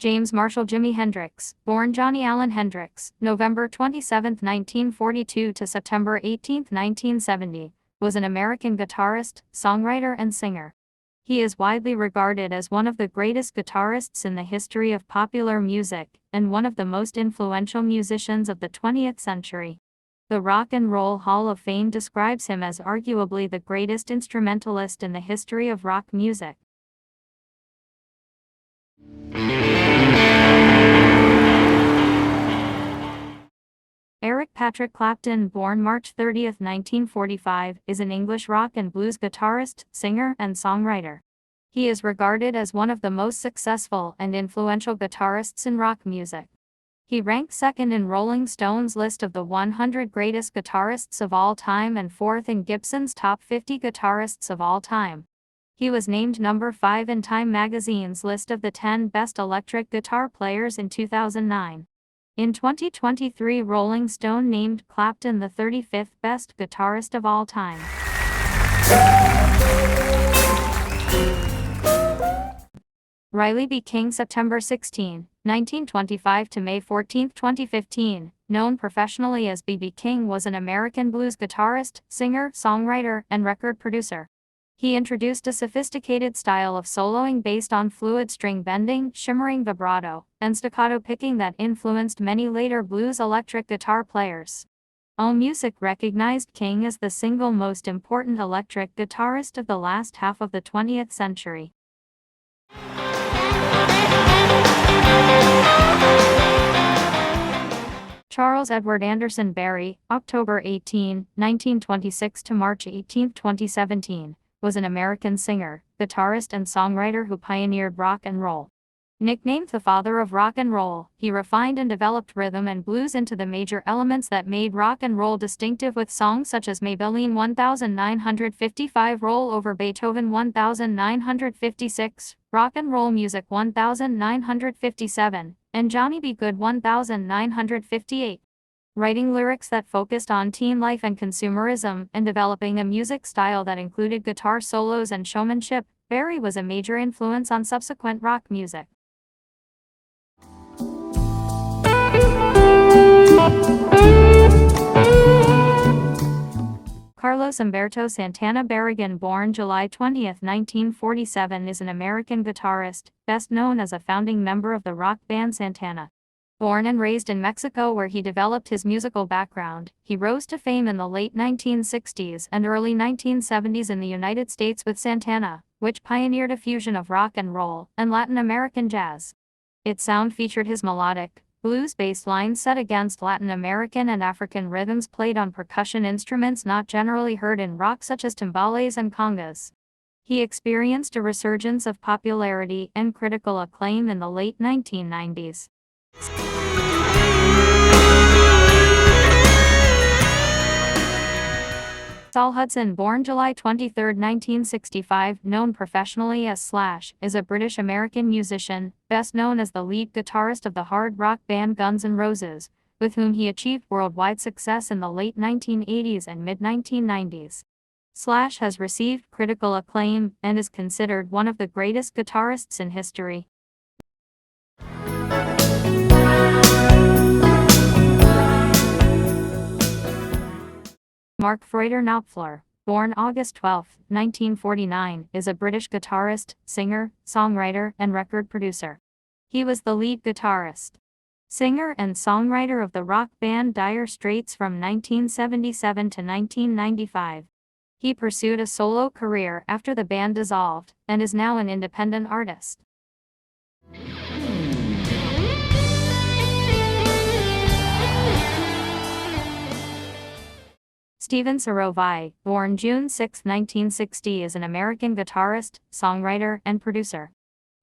James Marshall Jimi Hendrix, born Johnny Allen Hendrix, November 27, 1942 to September 18, 1970, was an American guitarist, songwriter and singer. He is widely regarded as one of the greatest guitarists in the history of popular music, and one of the most influential musicians of the 20th century. The Rock and Roll Hall of Fame describes him as arguably the greatest instrumentalist in the history of rock music. Eric Patrick Clapton, born March 30, 1945, is an English rock and blues guitarist, singer, and songwriter. He is regarded as one of the most successful and influential guitarists in rock music. He ranks second in Rolling Stone's list of the 100 greatest guitarists of all time and fourth in Gibson's top 50 guitarists of all time. He was named number 5 in Time magazine's list of the 10 best electric guitar players in 2009. In 2023, Rolling Stone named Clapton the 35th best guitarist of all time. Riley B. King, September 16, 1925 to May 14, 2015, known professionally as B.B. King, was an American blues guitarist, singer, songwriter, and record producer. He introduced a sophisticated style of soloing based on fluid string bending, shimmering vibrato, and staccato picking that influenced many later blues electric guitar players. AllMusic recognized King as the single most important electric guitarist of the last half of the 20th century. Charles Edward Anderson Barry, October 18, 1926 to March 18, 2017, was an American singer, guitarist and songwriter who pioneered rock and roll. Nicknamed the father of rock and roll, he refined and developed rhythm and blues into the major elements that made rock and roll distinctive, with songs such as Maybelline 1955, Roll Over Beethoven 1956, Rock and Roll Music 1957, and Johnny Be Good 1958. Writing lyrics that focused on teen life and consumerism, and developing a music style that included guitar solos and showmanship, Barry was a major influence on subsequent rock music. Carlos Humberto Santana Barragán, born July 20, 1947, is an American guitarist, best known as a founding member of the rock band Santana. Born and raised in Mexico, where he developed his musical background, he rose to fame in the late 1960s and early 1970s in the United States with Santana, which pioneered a fusion of rock and roll and Latin American jazz. Its sound featured his melodic, blues-based lines set against Latin American and African rhythms played on percussion instruments not generally heard in rock, such as timbales and congas. He experienced a resurgence of popularity and critical acclaim in the late 1990s. Saul Hudson, born July 23, 1965, known professionally as Slash, is a British-American musician, best known as the lead guitarist of the hard rock band Guns N' Roses, with whom he achieved worldwide success in the late 1980s and mid-1990s. Slash has received critical acclaim and is considered one of the greatest guitarists in history. Mark Freuder Knopfler, born August 12, 1949, is a British guitarist, singer, songwriter, and record producer. He was the lead guitarist, singer, and songwriter of the rock band Dire Straits from 1977 to 1995. He pursued a solo career after the band dissolved, and is now an independent artist. Stephen Sarovai, born June 6, 1960, is an American guitarist, songwriter, and producer.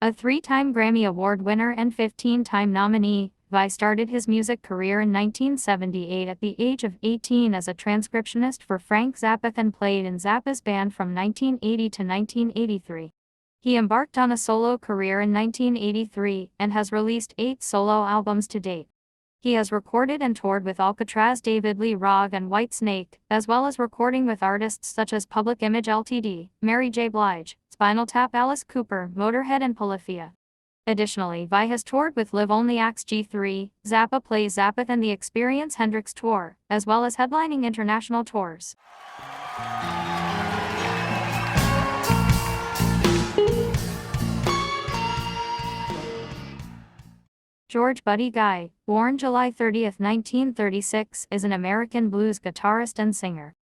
A 3-time Grammy Award winner and 15-time nominee, Vai started his music career in 1978 at the age of 18 as a transcriptionist for Frank Zappa and played in Zappa's band from 1980 to 1983. He embarked on a solo career in 1983 and has released 8 solo albums to date. He has recorded and toured with Alcatraz, David Lee Roth, and Whitesnake, as well as recording with artists such as Public Image Ltd., Mary J. Blige, Spinal Tap, Alice Cooper, Motorhead, and Polyphia. Additionally, Vi has toured with Live Only Acts G3, Zappa Plays Zappa and the Experience Hendrix Tour, as well as headlining international tours. George Buddy Guy, born July 30, 1936, is an American blues guitarist and singer.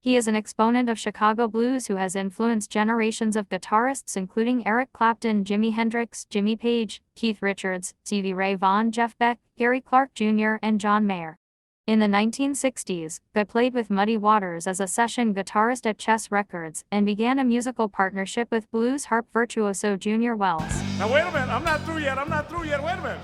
He is an exponent of Chicago blues who has influenced generations of guitarists including Eric Clapton, Jimi Hendrix, Jimmy Page, Keith Richards, Stevie Ray Vaughan, Jeff Beck, Gary Clark Jr., and John Mayer. In the 1960s, Guy played with Muddy Waters as a session guitarist at Chess Records and began a musical partnership with blues harp virtuoso Junior Wells. Now wait a minute, I'm not through yet, wait a minute.